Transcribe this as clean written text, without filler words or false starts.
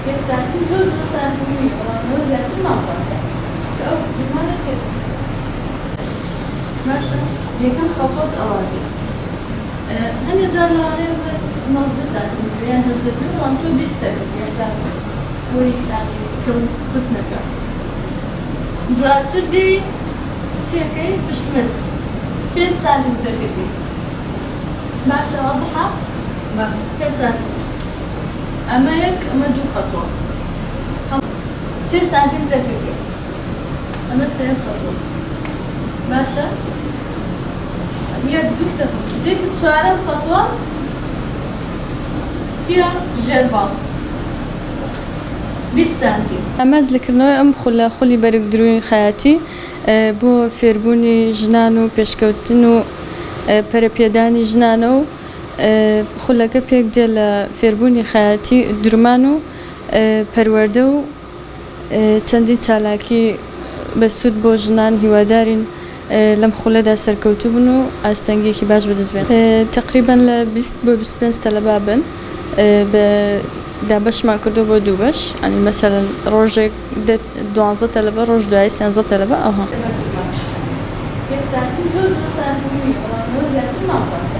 1 سانتیم زۆر سانتیم نییە بەڵام ئەوە زیاتر ناڵاتێ ئەو بیمارە تێبچێت باشە یەکەم خەڵۆت ئەوادێ هەندێک جار لەوانەیە بڵێت 19 سانتیم یان 18 بەڵام تۆ 20 دەبێت یان وەری کەم کورت نەکە دواتر دێ چیەکەی پشتمن 5 سانتیمترەکەی باشە وەزەحە؟ پێ سانتیمتر ئەمە یەک ئەمە دوو خەتۆ 3 سانتیمترەکەی ئەمە سێم خەتۆ باشە؟ یەک دوو سێ دێتە چوارەم خەتووە چییە؟ ژێرباڵ 20 سانتیم ئەمەز لەکردنەوەی ئەم خولی بەرگ دروین خەیاتی بۆ فێربوونی ژنان و پێشکەوتن و پەرەپێدانی ژنانە و خولەکە پێک دێ لە فێربوونی خەیاتی درومان و پەروەردە و چەندی چالاکی بەسوود بۆ ژنان هیوادارین لەم خولەدا سەرکەوتوو بن و ئاستەنگێکی باش بەدەست بێن تقریبان لە 20 بۆ 25 تەلەبا بن دابەشمان کردو بۆ دوو بەش ئەنی مەسەلەن ڕۆژێک 12 تەلەبە ڕۆژ دوای 13 تەلەبە ئەوها 1 سانتیم زۆر سانتیم نییە بەڵام ئەوە زیاتر ناڵاتێ